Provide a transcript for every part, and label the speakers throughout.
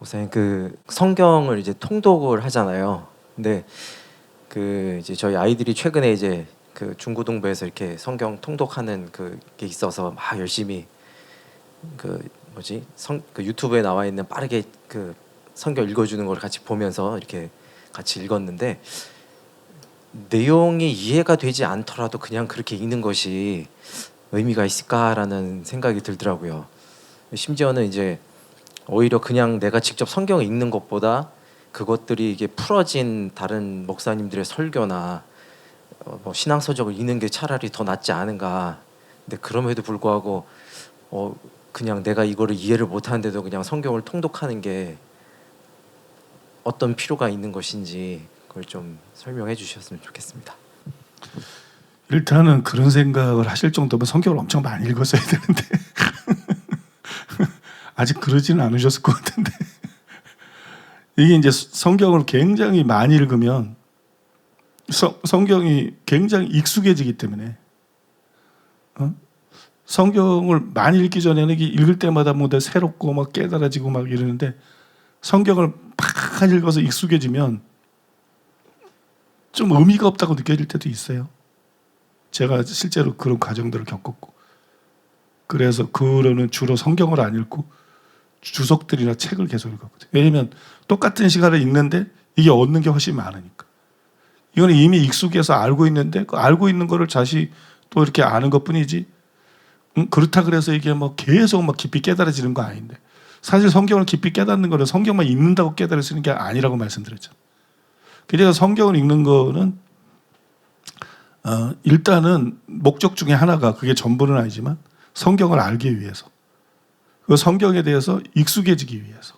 Speaker 1: 우선 그 성경을 이제 통독을 하잖아요. 근데 그 이제 저희 아이들이 최근에 이제 그 중고등부에서 이렇게 성경 통독하는 그게 있어서 막 열심히 그 뭐지 그 유튜브에 나와 있는 빠르게 그 성경 읽어주는 걸 같이 보면서 이렇게 같이 읽었는데, 내용이 이해가 되지 않더라도 그냥 그렇게 읽는 것이 의미가 있을까라는 생각이 들더라고요. 심지어는 이제 오히려 그냥 내가 직접 성경을 읽는 것보다 그것들이 이게 풀어진 다른 목사님들의 설교나 뭐 신앙서적을 읽는 게 차라리 더 낫지 않은가. 근데 그럼에도 불구하고 그냥 내가 이거를 이해를 못하는데도 그냥 성경을 통독하는 게 어떤 필요가 있는 것인지 그걸 좀 설명해 주셨으면 좋겠습니다.
Speaker 2: 일단은 그런 생각을 하실 정도면 성경을 엄청 많이 읽었어야 되는데 아직 그러지는 않으셨을 것 같은데 이게 이제 성경을 굉장히 많이 읽으면 성경이 굉장히 익숙해지기 때문에 성경을 많이 읽기 전에는 이게 읽을 때마다 뭐 새롭고 막 깨달아지고 막 이러는데, 성경을 막 읽어서 익숙해지면 좀 의미가 없다고 느껴질 때도 있어요. 제가 실제로 그런 과정들을 겪었고, 그래서 그러는 주로 성경을 안 읽고 주석들이나 책을 계속 읽었거든요. 왜냐하면 똑같은 시간을 읽는데 이게 얻는 게 훨씬 많으니까. 이거는 이미 익숙해서 알고 있는데 그 알고 있는 거를 다시 또 이렇게 아는 것뿐이지, 그렇다 그래서 이게 뭐 계속 막 깊이 깨달아지는 거 아닌데, 사실 성경을 깊이 깨닫는 거는 성경만 읽는다고 깨달을 수 있는 게 아니라고 말씀드렸죠. 그래서 성경을 읽는 거는 일단은 목적 중에 하나가, 그게 전부는 아니지만 성경을 알기 위해서, 그 성경에 대해서 익숙해지기 위해서,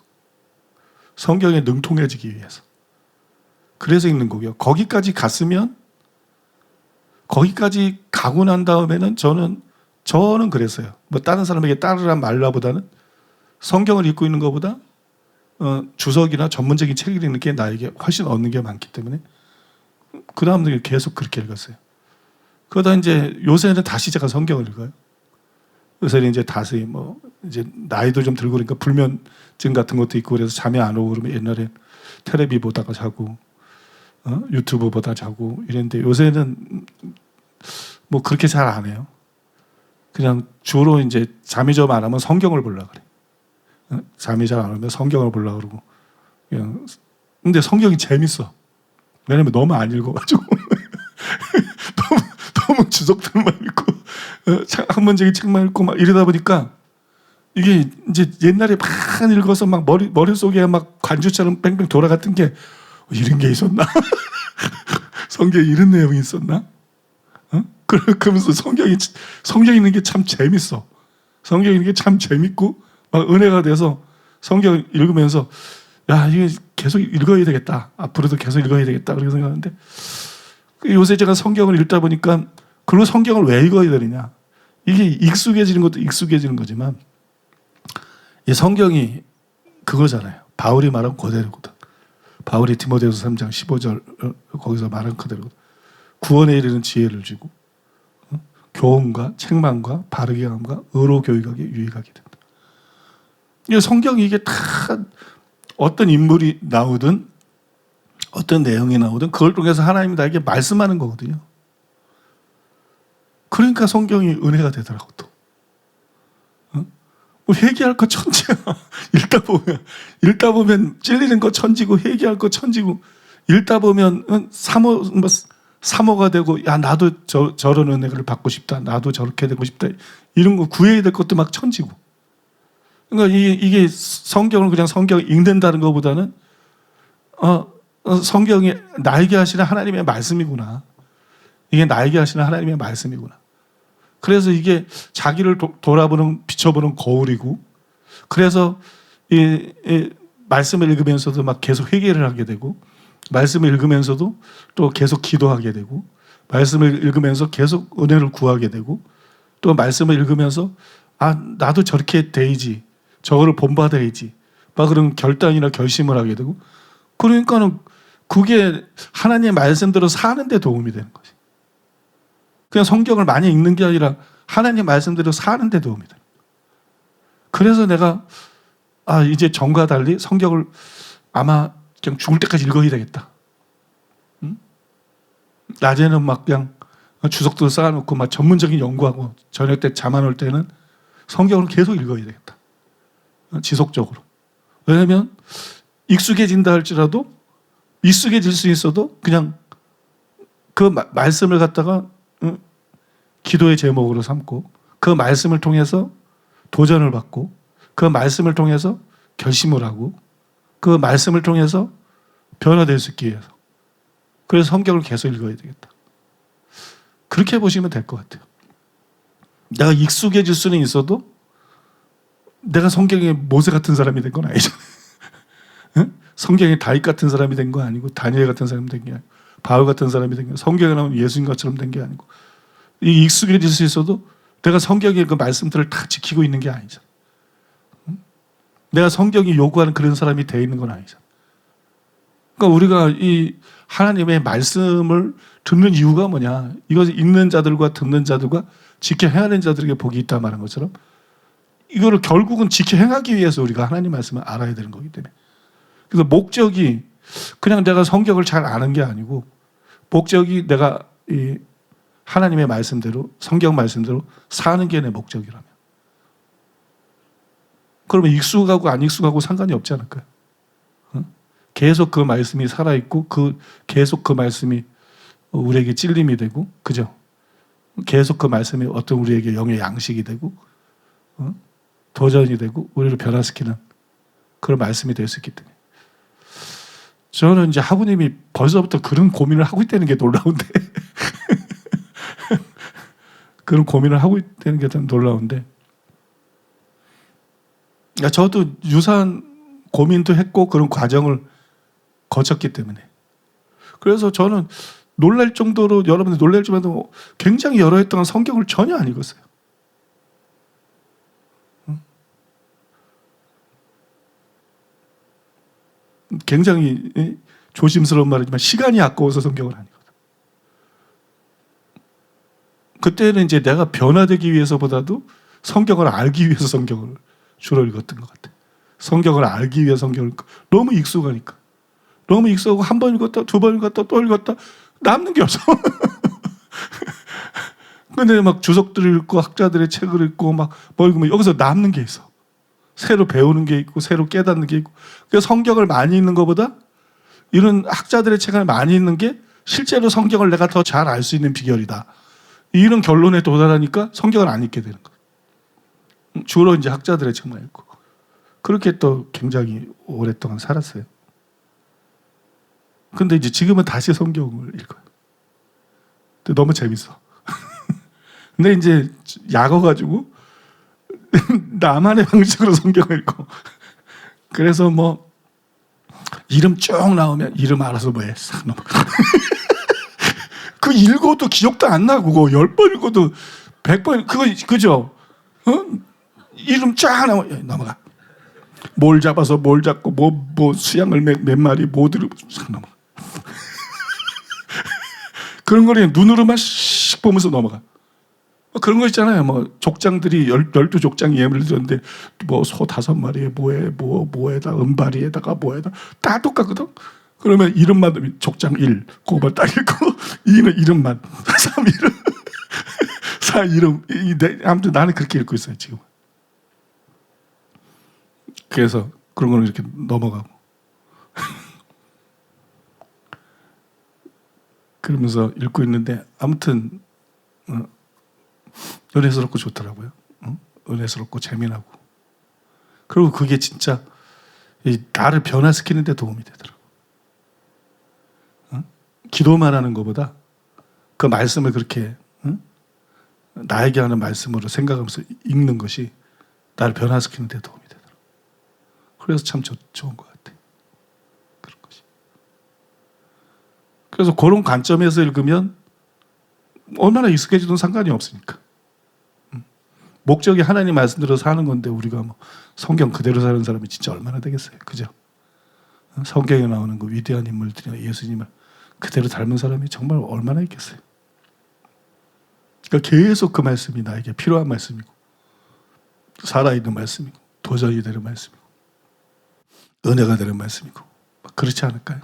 Speaker 2: 성경에 능통해지기 위해서, 그래서 읽는 거고요. 거기까지 갔으면, 거기까지 가고 난 다음에는 저는 그랬어요. 뭐 다른 사람에게 따르란 말라보다는 성경을 읽고 있는 것보다 주석이나 전문적인 책을 읽는 게 나에게 훨씬 얻는 게 많기 때문에 그 다음에 계속 그렇게 읽었어요. 그러다 이제 요새는 다시 제가 성경을 읽어요. 요새는 이제 다시 뭐 이제 나이도 좀 들고 그러니까 불면증 같은 것도 있고 그래서 잠이 안 오고 그러면 옛날에 텔레비 보다가 자고 유튜브 보다 자고 이랬는데, 요새는 뭐 그렇게 잘 안 해요. 그냥 주로 이제 잠이 좀 안 오면 성경을 보려고 그래. 잠이 잘 안 오면 성경을 보려고 그러고. 그냥. 근데 성경이 재밌어. 왜냐면 너무 안 읽어가지고. 너무 주석들만 읽고, 학문적인 책만 읽고 막 이러다 보니까 이게 이제 옛날에 막 읽어서 막 머릿속에 막 관주처럼 뺑뺑 돌아갔던 게, 이런 게 있었나? 성경에 이런 내용이 있었나? 그러면서 성경 읽는 게 참 재밌어. 성경 읽는 게 참 재밌고 막 은혜가 돼서 성경 읽으면서, 야, 이게 계속 읽어야 되겠다. 앞으로도 계속 읽어야 되겠다. 그렇게 생각하는데, 요새 제가 성경을 읽다 보니까, 그리고 성경을 왜 읽어야 되느냐? 이게 익숙해지는 것도 익숙해지는 거지만, 이 성경이 그거잖아요. 바울이 말한 그대로거든. 바울이 디모데후서 3장 15절 거기서 말한 그대로거든. 구원에 이르는 지혜를 주고 교훈과 책망과 바르게 함과 의로 교육하게 유익하게 된다. 이 성경이 이게 다 어떤 인물이 나오든 어떤 내용이 나오든 그걸 통해서 하나님이 나에게 말씀하는 거거든요. 그러니까 성경이 은혜가 되더라고. 또 회개할 거 천지야. 읽다 보면 찔리는 거 천지고, 회개할 거 천지고, 읽다 보면 사모가 되고, 야, 나도 저런 은혜를 받고 싶다, 나도 저렇게 되고 싶다, 이런 거 구해야 될 것도 막 천지고. 그러니까 이게 성경을 그냥 성경 읽는다는 것보다는 성경이 나에게 하시는 하나님의 말씀이구나. 이게 나에게 하시는 하나님의 말씀이구나. 그래서 이게 자기를 돌아보는, 비춰보는 거울이고, 그래서 이 말씀을 읽으면서도 막 계속 회개를 하게 되고, 말씀을 읽으면서도 또 계속 기도하게 되고, 말씀을 읽으면서 계속 은혜를 구하게 되고, 또 말씀을 읽으면서 나도 저렇게 돼야지, 저거를 본받아야지, 막 그런 결단이나 결심을 하게 되고, 그러니까는 그게 하나님의 말씀대로 사는 데 도움이 되는 거지. 그냥 성경을 많이 읽는 게 아니라 하나님 말씀대로 사는 데 도움이 돼요. 그래서 내가 아 이제 전과 달리 성경을 아마 그냥 죽을 때까지 읽어야 되겠다. 응? 낮에는 막 그냥 주석도 쌓아놓고 막 전문적인 연구하고 저녁 때 잠 안 올 때는 성경을 계속 읽어야 되겠다. 지속적으로. 왜냐하면 익숙해진다 할지라도 익숙해질 수 있어도 그냥 그 말씀을 갖다가 기도의 제목으로 삼고 그 말씀을 통해서 도전을 받고 그 말씀을 통해서 결심을 하고 그 말씀을 통해서 변화될 수 있기 위해서 그래서 성경을 계속 읽어야 되겠다. 그렇게 보시면 될 것 같아요. 내가 익숙해질 수는 있어도 내가 성경의 모세 같은 사람이 된 건 아니잖아요. 응? 성경의 다윗 같은 사람이 된 거 아니고 다니엘 같은 사람이 된 게 아니고 바울 같은 사람이 된 게 아니고 성경에 나오는 예수님 것처럼 된 게 아니고 이 익숙해질 수 있어도 내가 성경의 그 말씀들을 다 지키고 있는 게 아니잖아. 응? 내가 성경이 요구하는 그런 사람이 되어 있는 건 아니잖아. 그러니까 우리가 이 하나님의 말씀을 듣는 이유가 뭐냐? 이것을 읽는 자들과 듣는 자들과 지켜 행하는 자들에게 복이 있다 말한 것처럼 이거를 결국은 지켜 행하기 위해서 우리가 하나님 말씀을 알아야 되는 거기 때문에. 그래서 목적이 그냥 내가 성경을 잘 아는 게 아니고 목적이 내가 이 하나님의 말씀대로 성경 말씀대로 사는 게 내 목적이라면 그러면 익숙하고 안 익숙하고 상관이 없지 않을까요? 계속 그 말씀이 살아있고 계속 그 말씀이 우리에게 찔림이 되고 그죠? 계속 그 말씀이 어떤 우리에게 영의 양식이 되고 도전이 되고 우리를 변화시키는 그런 말씀이 될 수 있기 때문에 저는 이제 하부님이 벌써부터 그런 고민을 하고 있다는 게 놀라운데 그런 고민을 하고 있다는 게 참 놀라운데 저도 유사한 고민도 했고 그런 과정을 거쳤기 때문에 그래서 저는 놀랄 정도로 여러분들 놀랄지만도 굉장히 여러 해 동안 성경을 전혀 안 읽었어요. 굉장히 조심스러운 말이지만 시간이 아까워서 성경을 안 읽었어요. 그때는 이제 내가 변화되기 위해서보다도 성경을 알기 위해서 성경을 주로 읽었던 것 같아요. 성경을 알기 위해 성경을 너무 익숙하니까. 너무 익숙하고 한 번 읽었다 두 번 읽었다 또 읽었다 남는 게 없어. 근데 막 주석들을 읽고 학자들의 책을 읽고 막 뭐 읽으면 여기서 남는 게 있어. 새로 배우는 게 있고 새로 깨닫는 게 있고. 그래서 성경을 많이 읽는 것보다 이런 학자들의 책을 많이 읽는 게 실제로 성경을 내가 더 잘 알 수 있는 비결이다. 이런 결론에 도달하니까 성경을 안 읽게 되는 거예요. 주로 이제 학자들의 책만 읽고. 그렇게 또 굉장히 오랫동안 살았어요. 근데 이제 지금은 다시 성경을 읽어요. 근데 너무 재밌어. 근데 이제 약어가지고 나만의 방식으로 성경을 읽고. 그래서 뭐 이름 쭉 나오면 이름 알아서 뭐해 싹 넘어가. 그 읽어도 기억도 안 나고 10번 읽어도 100번 그거 그죠? 이름 쫙 나오면 넘어가. 뭘 잡아서 뭘 잡고 뭐 수양을 몇 마리 뭐 들고 싹 넘어가. 그런 거를 눈으로만 씩 보면서 넘어가. 그런 거 있잖아요. 뭐 족장들이 12족장이 예물을 드렸는데 뭐 소 5마리에 뭐에다 은발이에다가 뭐에다 다 똑같거든. 그러면 이름만 족장 1 그거만 딱 읽고 2는 이름만 3 이름 4 이름 아무튼 나는 그렇게 읽고 있어요 지금. 그래서 그런 거는 이렇게 넘어가고 그러면서 읽고 있는데 아무튼 은혜스럽고 좋더라고요. 은혜스럽고 재미나고. 그리고 그게 진짜 나를 변화시키는 데 도움이 되더라고요. 기도만 하는 것보다 그 말씀을 그렇게 나에게 하는 말씀으로 생각하면서 읽는 것이 나를 변화시키는 데 도움이 되더라고요. 그래서 참 좋은 것 같아요. 그런 것이. 그래서 그런 관점에서 읽으면 얼마나 익숙해지든 상관이 없으니까. 목적이 하나님 말씀대로 사는 건데 우리가 뭐 성경 그대로 사는 사람이 진짜 얼마나 되겠어요. 그죠? 성경에 나오는 그 위대한 인물들이나 예수님을 그대로 닮은 사람이 정말 얼마나 있겠어요. 그러니까 계속 그 말씀이 나에게 필요한 말씀이고 살아있는 말씀이고 도전이 되는 말씀이고 은혜가 되는 말씀이고 그렇지 않을까요?